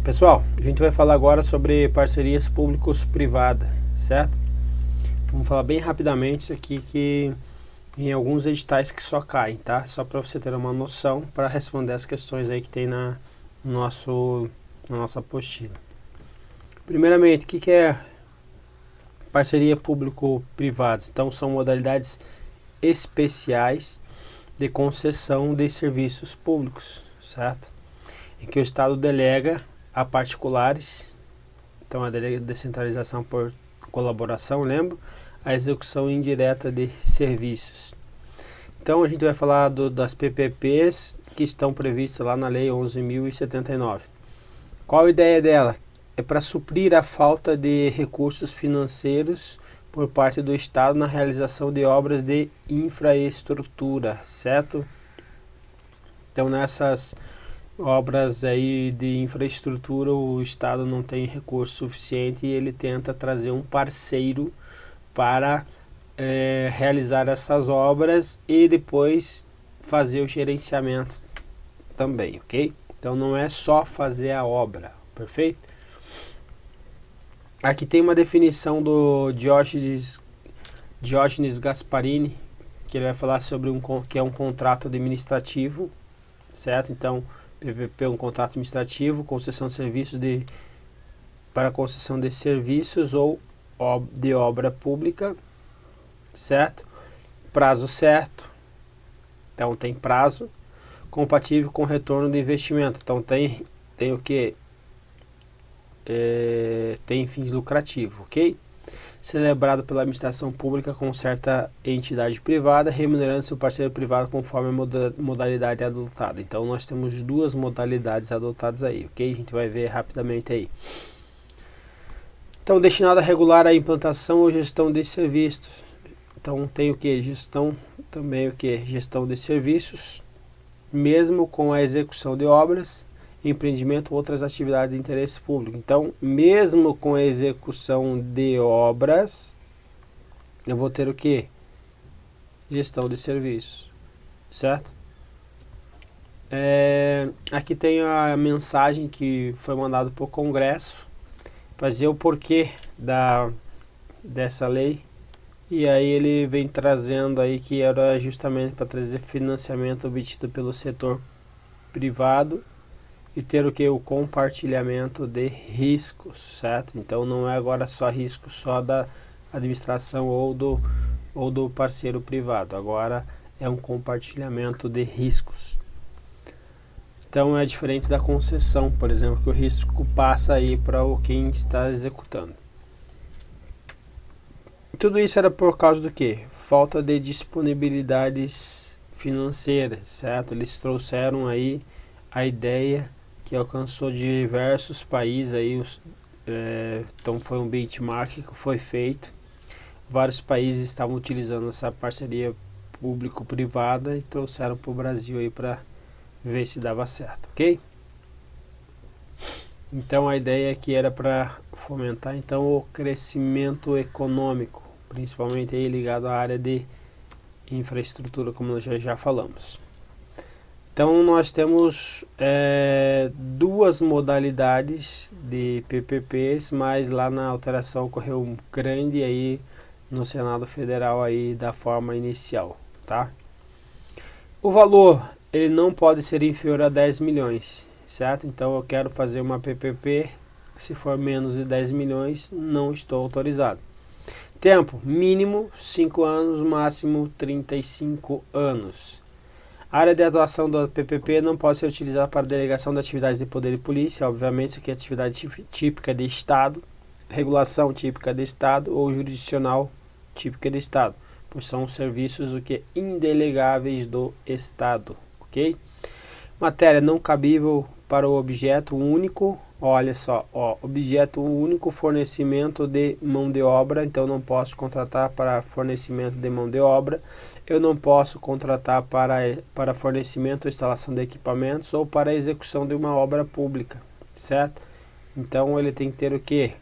Pessoal, a gente vai falar agora sobre parcerias públicos-privadas, certo? Vamos falar bem rapidamente isso aqui, que em alguns editais que só caem, tá? Só para você ter uma noção para responder as questões aí que tem na nossa apostila. Primeiramente, o que é parceria público-privada? Então, são modalidades especiais de concessão de serviços públicos, certo? Em que o Estado delega a particulares, então a descentralização por colaboração, lembra? A execução indireta de serviços. Então a gente vai falar das PPPs que estão previstas lá na Lei 11.079. Qual a ideia dela? É para suprir a falta de recursos financeiros por parte do Estado na realização de obras de infraestrutura, certo? Então nessas obras aí de infraestrutura o Estado não tem recurso suficiente e ele tenta trazer um parceiro para realizar essas obras e depois fazer o gerenciamento também, ok? Então não é só fazer a obra, perfeito? Aqui tem uma definição do Diógenes Gasparini, que ele vai falar sobre que é um contrato administrativo, certo? Então PPP é um contrato administrativo, concessão de serviços para concessão de serviços ou de obra pública, certo? Prazo certo, então tem prazo, compatível com retorno de investimento, então tem o que? Tem fins lucrativos, ok? Celebrado pela administração pública com certa entidade privada, remunerando seu parceiro privado conforme a modalidade adotada. Então nós temos duas modalidades adotadas aí, ok? A gente vai ver rapidamente aí. Então, destinado a regular a implantação ou gestão de serviços. Então tem o que? Gestão, também o que? Gestão de serviços, mesmo com a execução de obras, empreendimento ou outras atividades de interesse público. Então, mesmo com a execução de obras, eu vou ter o que? Gestão de serviços, certo? Aqui tem a mensagem que foi mandada para o Congresso, para dizer o porquê dessa lei. E aí ele vem trazendo aí que era justamente para trazer financiamento obtido pelo setor privado e ter o que? O compartilhamento de riscos, certo? Então não é agora só risco só da administração ou do parceiro privado, agora é um compartilhamento de riscos. Então é diferente da concessão, por exemplo, que o risco passa aí para quem está executando. Tudo isso era por causa do que? Falta de disponibilidades financeiras, certo? Eles trouxeram aí a ideia que alcançou diversos países aí, então foi um benchmark que foi feito. Vários países estavam utilizando essa parceria público-privada e trouxeram para o Brasil aí para ver se dava certo, ok? Então a ideia aqui era para fomentar então o crescimento econômico, principalmente aí ligado à área de infraestrutura, como nós já falamos. Então nós temos duas modalidades de PPPs, mas lá na alteração ocorreu um grande aí no Senado Federal aí da forma inicial, tá? O valor ele não pode ser inferior a 10 milhões, certo? Então eu quero fazer uma PPP, se for menos de 10 milhões, não estou autorizado. Tempo mínimo 5 anos, máximo 35 anos. A área de atuação do PPP não pode ser utilizada para delegação de atividades de poder e polícia, obviamente isso aqui é atividade típica de Estado, regulação típica de Estado ou jurisdicional típica de Estado, pois são serviços indelegáveis do Estado, ok? Matéria não cabível para o objeto único, olha só, objeto único, fornecimento de mão de obra, então não posso contratar para fornecimento de mão de obra, eu não posso contratar para fornecimento ou instalação de equipamentos ou para a execução de uma obra pública, certo? Então ele tem que ter o que?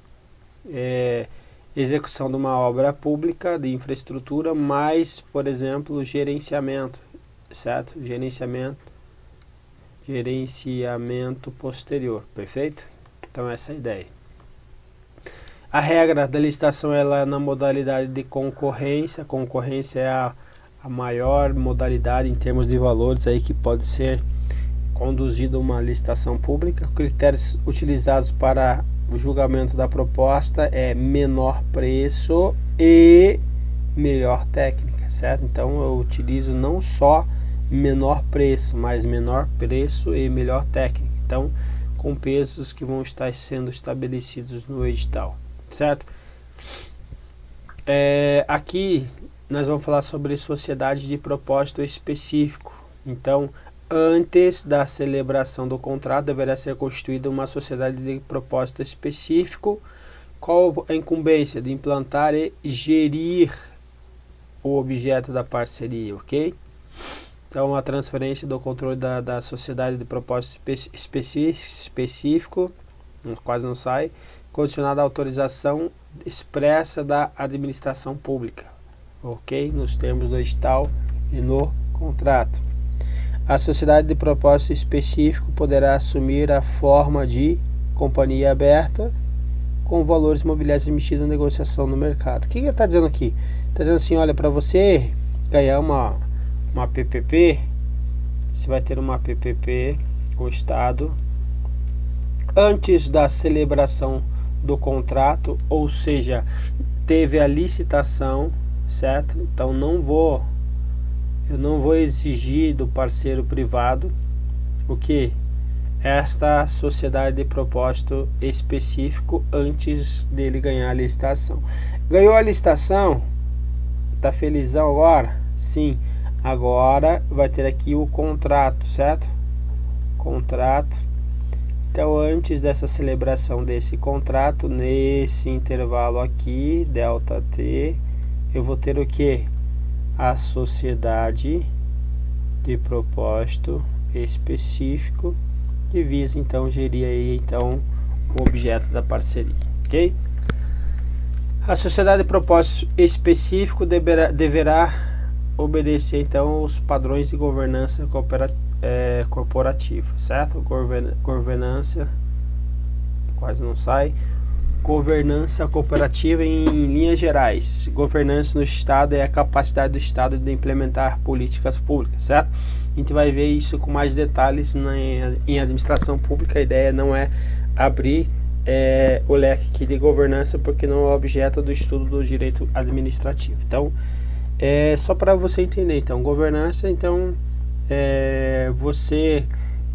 Execução de uma obra pública de infraestrutura, mais, por exemplo, gerenciamento, certo? Gerenciamento posterior, perfeito? Então essa é a ideia. A regra da licitação ela é na modalidade de concorrência. A concorrência é a maior modalidade em termos de valores aí que pode ser conduzida uma licitação pública. Critérios utilizados para o julgamento da proposta é menor preço e melhor técnica, certo? Então eu utilizo não só menor preço, mas menor preço e melhor técnica. Então, com pesos que vão estar sendo estabelecidos no edital, certo? Aqui nós vamos falar sobre sociedade de propósito específico. Então, antes da celebração do contrato, deverá ser constituída uma sociedade de propósito específico. Qual a incumbência? De implantar e gerir o objeto da parceria, ok? Então, a transferência do controle da sociedade de propósito específico, quase não sai, condicionada à autorização expressa da administração pública, ok? Nos termos do edital e no contrato. A sociedade de propósito específico poderá assumir a forma de companhia aberta com valores mobiliários emitidos na negociação no mercado. O que ele está dizendo aqui? Está dizendo assim, olha, para você ganhar uma PPP, você vai ter uma PPP com o Estado antes da celebração do contrato, ou seja, teve a licitação, certo? Então eu não vou exigir do parceiro privado o que? Esta sociedade de propósito específico antes dele ganhar a licitação. Ganhou a licitação? Tá felizão agora? Sim. Agora vai ter aqui o contrato, certo? Contrato. Então, antes dessa celebração desse contrato, nesse intervalo aqui, delta T, eu vou ter o que? A sociedade de propósito específico que visa então gerir aí então o objeto da parceria, ok? A sociedade de propósito específico deverá obedecer então os padrões de governança corporativa, certo? Governança, quase não sai. Governança cooperativa em linhas gerais. Governança no Estado é a capacidade do Estado de implementar políticas públicas, certo? A gente vai ver isso com mais detalhes em administração pública. A ideia não é abrir o leque aqui de governança, porque não é objeto do estudo do direito administrativo. Então, só para você entender, então, governança, então, você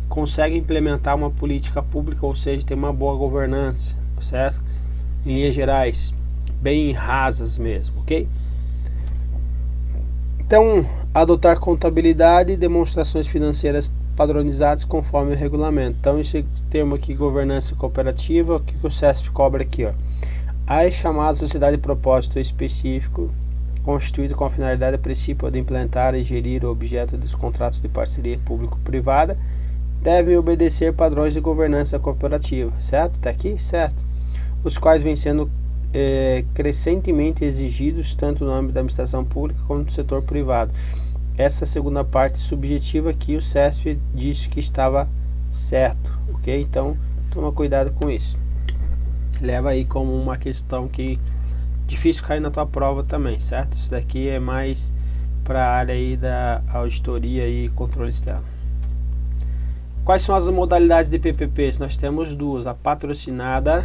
consegue implementar uma política pública, ou seja, tem uma boa governança, certo? Em linhas gerais, bem rasas mesmo, ok? Então, adotar contabilidade e demonstrações financeiras padronizadas conforme o regulamento. Então, esse termo aqui, governança cooperativa, o que o CESP cobra aqui, ó? A chamada sociedade de propósito específico, constituído com a finalidade principal de implantar e gerir o objeto dos contratos de parceria público-privada, devem obedecer padrões de governança cooperativa, certo? Tá aqui? Certo. Os quais vêm sendo crescentemente exigidos tanto no âmbito da administração pública como no setor privado. Essa segunda parte subjetiva aqui o CESP disse que estava certo, ok? Então, toma cuidado com isso. Leva aí como uma questão que difícil cair na tua prova também, certo? Isso daqui é mais para a área aí da auditoria e controle externo. Quais são as modalidades de PPPs? Nós temos duas, a patrocinada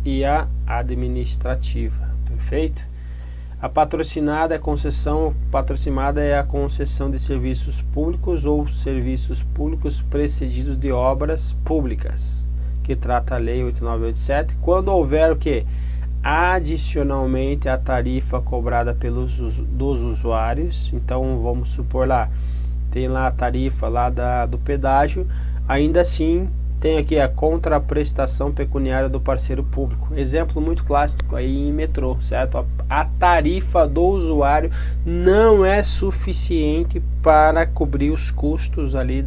e a administrativa, perfeito? A patrocinada é a concessão de serviços públicos ou serviços públicos precedidos de obras públicas, que trata a lei 8987, quando houver o que? Adicionalmente a tarifa cobrada dos usuários. Então vamos supor lá, tem lá a tarifa lá do pedágio, ainda assim tem aqui a contraprestação pecuniária do parceiro público. Exemplo muito clássico aí em metrô, certo? A tarifa do usuário não é suficiente para cobrir os custos ali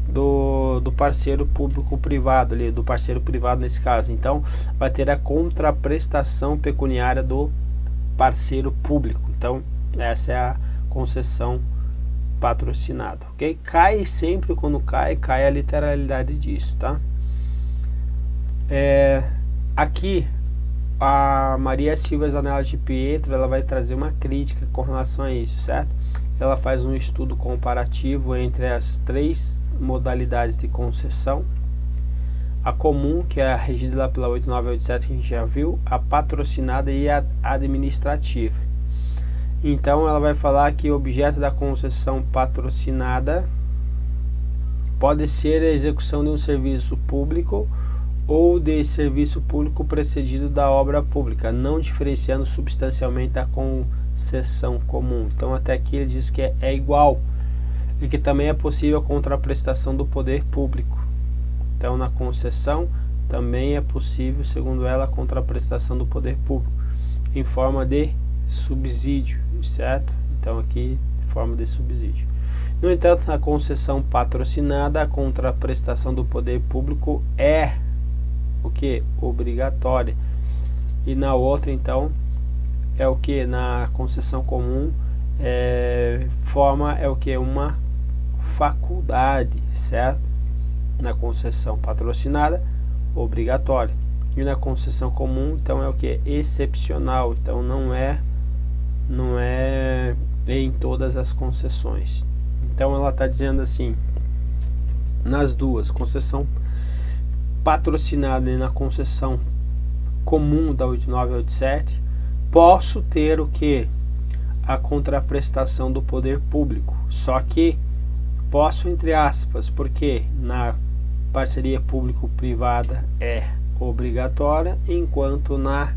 do parceiro público-privado, ali, do parceiro privado nesse caso. Então, vai ter a contraprestação pecuniária do parceiro público. Então, essa é a concessão patrocinada, ok? Cai sempre quando cai a literalidade disso, tá? Aqui a Maria Silva Zanella de Pietro, ela vai trazer uma crítica com relação a isso, certo? Ela faz um estudo comparativo entre as 3 modalidades de concessão: a comum, que é regida lá pela 8987, que a gente já viu, a patrocinada e a administrativa. Então ela vai falar que o objeto da concessão patrocinada pode ser a execução de um serviço público ou de serviço público precedido da obra pública, não diferenciando substancialmente a concessão comum. Então até aqui ele diz que é igual, e que também é possível a contraprestação do poder público. Então na concessão também é possível, segundo ela, a contraprestação do poder público em forma de subsídio, certo? Então aqui de forma de subsídio. No entanto, na concessão patrocinada, a contraprestação do poder público é o que? Obrigatória. E na outra, então, é o que? Na concessão comum, forma é o que? Uma faculdade, certo? Na concessão patrocinada, obrigatória. E na concessão comum, então, é o que? Excepcional. Então não é em todas as concessões. Então ela está dizendo assim, nas duas, concessão patrocinada e na concessão comum da 8987, posso ter o que? A contraprestação do poder público. Só que posso entre aspas, porque na parceria público-privada é obrigatória, enquanto na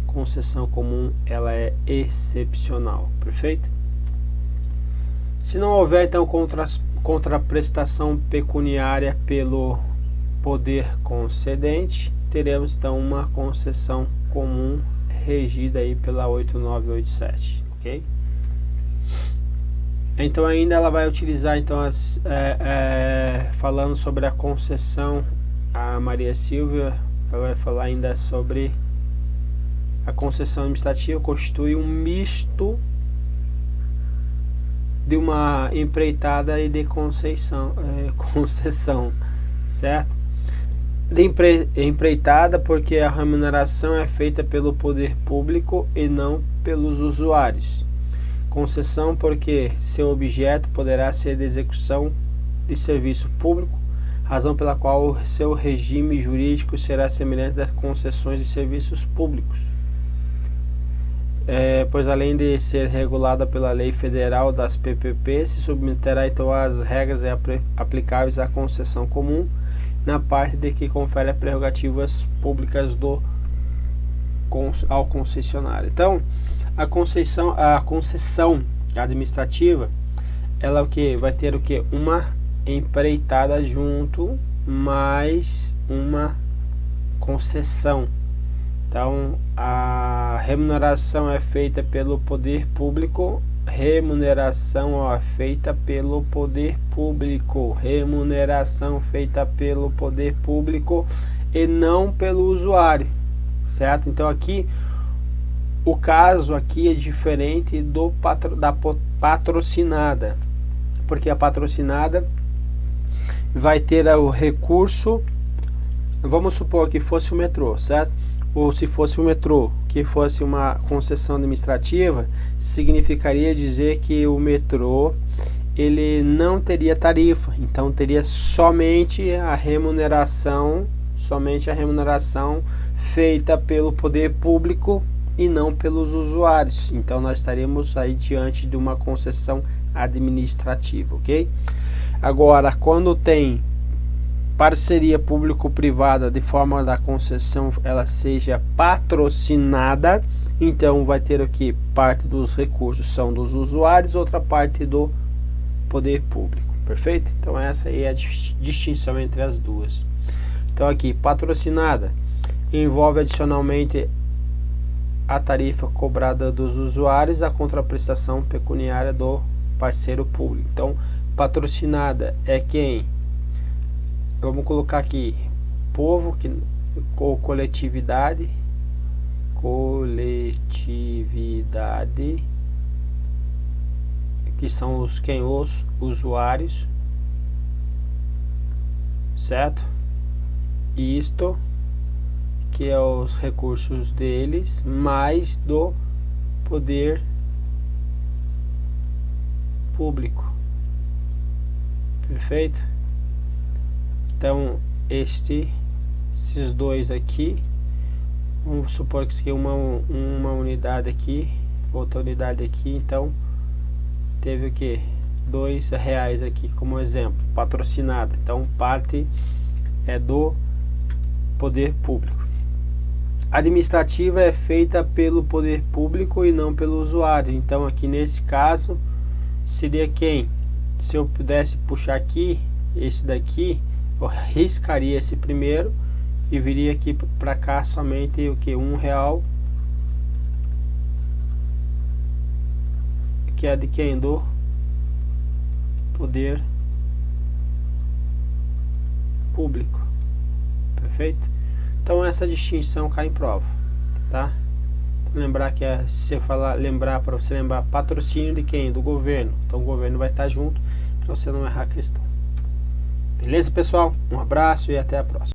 concessão comum ela é excepcional. Perfeito? Se não houver então contraprestação pecuniária pelo poder concedente, teremos então uma concessão comum regida aí pela 8987, ok? Então ainda ela vai utilizar então falando sobre a concessão, a Maria Silvia, ela vai falar ainda sobre a concessão administrativa, constitui um misto de uma empreitada e de concessão, certo? De empreitada porque a remuneração é feita pelo poder público e não pelos usuários. Concessão porque seu objeto poderá ser de execução de serviço público, razão pela qual o seu regime jurídico será semelhante das concessões de serviços públicos. Pois além de ser regulada pela lei federal das PPP, se submeterá então às regras aplicáveis à concessão comum, na parte de que confere prerrogativas públicas ao concessionário. Então, a concessão administrativa, ela o que vai ter o que? Uma empreitada junto mais uma concessão. Então, a remuneração é feita pelo poder público, remuneração feita pelo poder público e não pelo usuário, certo? Então aqui, o caso aqui é diferente da patrocinada, porque a patrocinada vai ter o recurso, vamos supor que fosse o metrô, certo? Ou se fosse o metrô, que fosse uma concessão administrativa, significaria dizer que o metrô ele não teria tarifa, então teria somente a remuneração feita pelo poder público e não pelos usuários. Então nós estaremos aí diante de uma concessão administrativa, ok? Agora, quando tem parceria público-privada de forma da concessão ela seja patrocinada, então vai ter o que? Parte dos recursos são dos usuários, outra parte do poder público, perfeito? Então essa aí é a distinção entre as duas. Então aqui, patrocinada envolve adicionalmente a tarifa cobrada dos usuários, a contraprestação pecuniária do parceiro público. Então patrocinada é quem? Vamos colocar aqui povo, ou coletividade, que são os usuários, certo? E isto que é os recursos deles, mais do poder público. Perfeito? Então, esses dois aqui, vamos supor que isso aqui é uma unidade aqui, outra unidade aqui, então teve o que? R$2 aqui como exemplo, patrocinado. Então parte é do poder público. Administrativa é feita pelo poder público e não pelo usuário. Então aqui nesse caso seria quem? Se eu pudesse puxar aqui, esse daqui, eu riscaria esse primeiro e viria aqui para cá somente o que? R$1, que é de quem? Do poder público. Perfeito? Então essa distinção cai em prova, tá? Lembrar que se você falar, para você lembrar patrocínio de quem? Do governo. Então o governo vai estar junto para você não errar a questão. Beleza, pessoal? Um abraço e até a próxima.